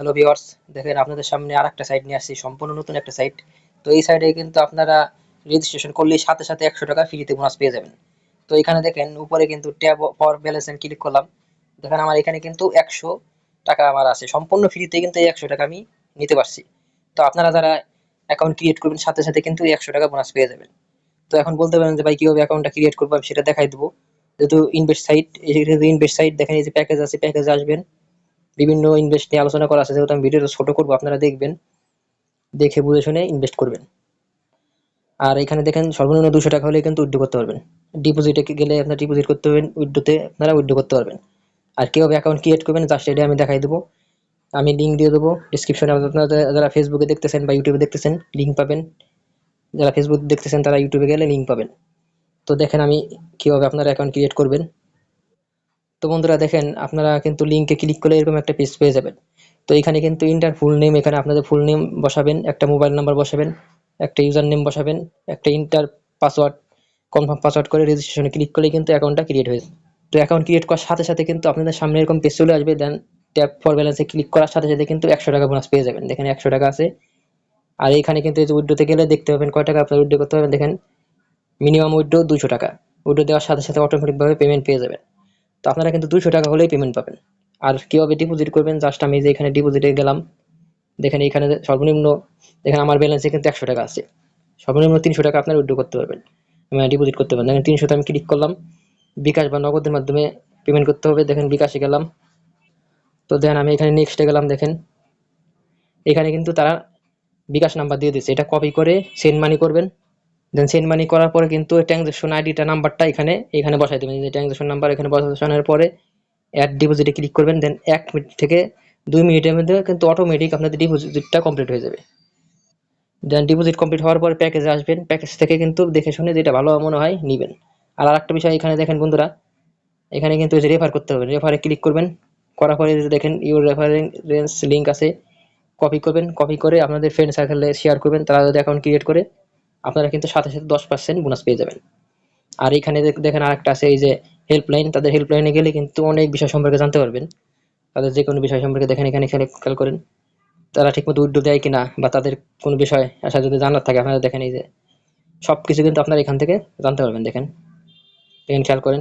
Hello viewers, দেখেন আপনাদের সামনে আরেকটা সাইট নিয়ে আসছি, সম্পূর্ণ নতুন একটা সাইট। তো এই সাইটে কিন্তু আপনারা রেজিস্ট্রেশন করলেই সাথে সাথে 100 টাকা ফ্রিতে বোনাস পেয়ে যাবেন। তো এখানে দেখেন উপরে কিন্তু tab for balance A click করলাম। দেখেন আমার এখানে কিন্তু 100 টাকা আমার আছে, সম্পূর্ণ ফ্রিতে কিন্তু এই 100 টাকা আমি নিতে পারছি। তো আপনারা যারা অ্যাকাউন্ট ক্রিয়েট করবেন সাথে সাথে কিন্তু এই 100 টাকা বোনাস পেয়ে যাবেন। তো এখন বলতে পারেন যে ভাই কিভাবে অ্যাকাউন্টটা ক্রিয়েট করবো, আমি সেটা দেখাই দেবো। যেহেতু ইনভেস্ট সাইট, ইনভেস্ট সাইট দেখেন এই যে প্যাকেজ আছে, প্যাকেজে আসবেন। বিভিন্ন ইনভেস্ট নিয়ে আলোচনা করা আছে, যেহেতু আমি ভিডিওটা ছোট করবো আপনারা দেখবেন, দেখে বুঝে শুনে ইনভেস্ট করবেন। আর এখানে দেখেন সর্বনিম্ন 200 টাকা হলে কিন্তু উইথড্র করতে পারবেন। ডিপোজিটে গেলে আপনার ডিপোজিট করতে পারবেন, উইথড্রোতে আপনারা উইথড্র করতে পারবেন। আর কিভাবে অ্যাকাউন্ট ক্রিয়েট করবেন জাস্ট এটা আমি দেখাই দেবো। আমি লিঙ্ক দিয়ে দেবো ডিসক্রিপশনে। আপনারা যারা ফেসবুকে দেখতেছেন বা ইউটিউবে দেখতেছেন লিঙ্ক পাবেন, যারা ফেসবুক দেখতেছেন তারা ইউটিউবে গেলে লিঙ্ক পাবেন। তো দেখেন আমি কিভাবে আপনারা অ্যাকাউন্ট ক্রিয়েট করবেন। তো বন্ধুরা দেখেন আপনারা কিন্তু লিঙ্কে ক্লিক করলে এরকম একটা পেজ পেয়ে যাবেন। তো এখানে কিন্তু ইন্টার ফুল নেম, এখানে আপনাদের ফুল নেম বসাবেন, একটা মোবাইল নাম্বার বসাবেন, একটা ইউজার নেম বসাবেন, একটা ইন্টার পাসওয়ার্ড, কনফার্ম পাসওয়ার্ড করে রেজিস্ট্রেশনে ক্লিক করলে কিন্তু অ্যাকাউন্টটা ক্রিয়েট হয়েছে। তো অ্যাকাউন্ট ক্রিয়েট করার সাথে সাথে কিন্তু আপনাদের সামনে এরকম পেজ চলে আসবে। দেন ট্যাপ ফর ব্যালেন্সে ক্লিক করার সাথে সাথে কিন্তু 100 টাকা বোনাস পেয়ে যাবেন। দেখেন 100 টাকা আছে। আর এখানে কিন্তু এই যে উইথড্রোতে গেলে দেখতে পাবেন কয় টাকা আপনার উইথড্রো করতে পারবেন। দেখেন মিনিমাম উইথড্রো 200 টাকা। উইথড্রো দেওয়ার সাথে সাথে অটোমেটিকভাবে পেমেন্ট পেয়ে যাবেন। তো আপনারা কিন্তু 200 টাকা হলেই পেমেন্ট পাবেন। আর কিভাবে ডিপোজিট করবেন জাস্ট আমি যে এখানে ডিপোজিটে গেলাম। দেখেন এখানে সর্বনিম্ন, দেখেন আমার ব্যালেন্সে কিন্তু 100 টাকা আছে। সর্বনিম্ন 300 টাকা আপনার উইথড্র করতে পারবেন, ডিপোজিট করতে পারবেন। দেখেন 300তে আমি ক্লিক করলাম। বিকাশ বা নগদের মাধ্যমে পেমেন্ট করতে হবে, দেখেন বিকাশে গেলাম। তো দেখেন আমি এখানে নেক্সটে গেলাম। দেখেন এখানে কিন্তু তারা বিকাশ নাম্বার দিয়ে দিচ্ছে, এটা কপি করে সেন্ড মানি করবেন। দেন সেন্ড মানি করার পরে কিন্তু ট্রানজাকশন আইডিটা নাম্বারটা এখানে এখানে বসাই দেবেন। যে ট্রানজাকশন নাম্বার এখানে বসানোর পরে অ্যাড ডিপোজিটে ক্লিক করবেন। দেন 1 মিনিট থেকে 2 মিনিটের মধ্যে কিন্তু অটোমেটিক আপনাদের ডিপোজিটটা কমপ্লিট হয়ে যাবে। দেন ডিপোজিট কমপ্লিট হওয়ার পরে প্যাকেজে আসবেন, প্যাকেজ থেকে কিন্তু দেখে শুনে যেটা ভালো মনে হয় নিবেন। আর আরেকটা বিষয় এখানে দেখেন বন্ধুরা, এখানে কিন্তু যে রেফার করতে হবে, রেফারে ক্লিক করবেন। করার পরে যে দেখেন ইউর রেফারেন্স লিঙ্ক আছে, কপি করবেন। কপি করে আপনাদের ফ্রেন্ড সার্কেলে শেয়ার করবেন। তারা যদি অ্যাকাউন্ট ক্রিয়েট করে আপনারা কিন্তু সাথে সাথে 10% বোনাস পেয়ে যাবেন। আর এখানে দেখেন আরেকটা আছে এই যে হেল্পলাইন, তাদের হেল্পলাইনে গেলে কিন্তু অনেক বিষয় সম্পর্কে জানতে পারবেন। তাদের যে কোনো বিষয় সম্পর্কে দেখেন এখানে খেয়াল করেন তারা ঠিকমতো উদ্যোগ দেয় কিনা, বা তাদের কোনো বিষয় আসা যদি জানার থাকে আপনারা দেখেন এই যে সবকিছু কিন্তু আপনারা এখান থেকে জানতে পারবেন। দেখেন দেখেন খেয়াল করেন।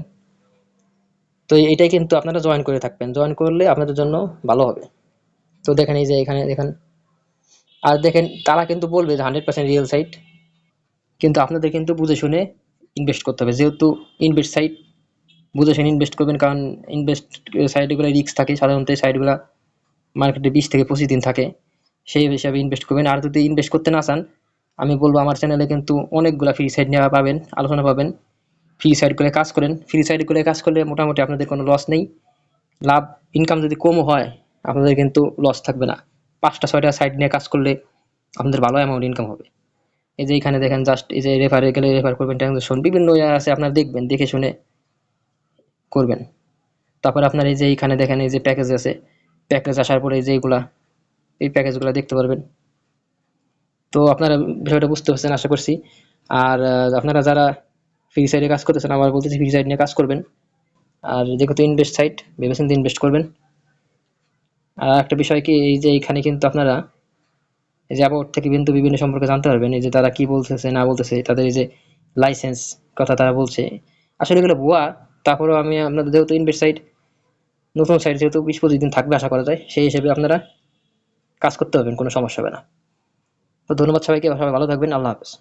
তো এটাই কিন্তু আপনারা জয়েন করে থাকবেন, জয়েন করলে আপনাদের জন্য ভালো হবে। তো দেখেন এই যে এখানে দেখেন, আর দেখেন তারা কিন্তু বলবে যে 100% রিয়েল সাইট, কিন্তু আপনাদের কিন্তু বুঝে শুনে ইনভেস্ট করতে হবে। যেহেতু ইনভেস্ট সাইট, বুঝে শুনে ইনভেস্ট করবেন, কারণ ইনভেস্ট সাইটগুলো রিস্ক থাকে সাধারণত। এই সাইটগুলো মার্কেটে 20 থেকে 25 দিন থাকে, সেই হিসাবে ইনভেস্ট করবেন। আর যদি ইনভেস্ট করতে না চান, আমি বলবো আমার চ্যানেলে কিন্তু অনেকগুলো ফ্রি সাইট নেওয়া পাবেন, আলোচনা পাবেন। ফ্রি সাইট করে কাজ করেন, ফ্রি সাইট করে কাজ করলে মোটামুটি আপনাদের কোনো লস নেই। লাভ, ইনকাম যদি কমও হয় আপনাদের কিন্তু লস থাকবে না। 5টা 6টা সাইট নিয়ে কাজ করলে আপনাদের ভালো অ্যামাউন্ট ইনকাম হবে। এই যে এখানে দেখেন জাস্ট এই যে রেফারে গেলে রেফার করবেন, ট্রানজাকশন বিভিন্ন ইয়ে আছে, আপনারা দেখবেন, দেখে শুনে করবেন। তারপর আপনার এই যে এইখানে দেখেন এই যে প্যাকেজ আছে, প্যাকেজ আসার পরে এই যে এইগুলা, এই প্যাকেজগুলো দেখতে পারবেন। তো আপনারা বিষয়টা বুঝতে পারছেন আশা করছি। আর আপনারা যারা ফ্রি সাইডে কাজ করতেছেন, আবার বলতেছি ফ্রি সাইড নিয়ে কাজ করবেন। আর যেহেতু ইনভেস্ট সাইট, ভেবেচিন্তে ইনভেস্ট করবেন। আর একটা বিষয় কি, এই যে এইখানে কিন্তু আপনারা এই যে অ্যাবাউট থেকে কিন্তু বিভিন্ন সম্পর্কে জানতে পারবেন। এই যে তারা কি বলতেছে না বলতেছে, তাদের এই যে লাইসেন্স কথা তারা বলছে, আসলে এগুলো ভুয়া। তারপরেও আমি আপনাদের, যেহেতু ইনভেস্ট সাইট নতুন সাইট, যেহেতু 20-25 দিন থাকবে আশা করা যায়, সেই হিসেবে আপনারা কাজ করতে পারবেন, কোনো সমস্যা হবে না। তো ধন্যবাদ সবাইকে, সবাই ভালো থাকবেন, আল্লাহ হাফেজ।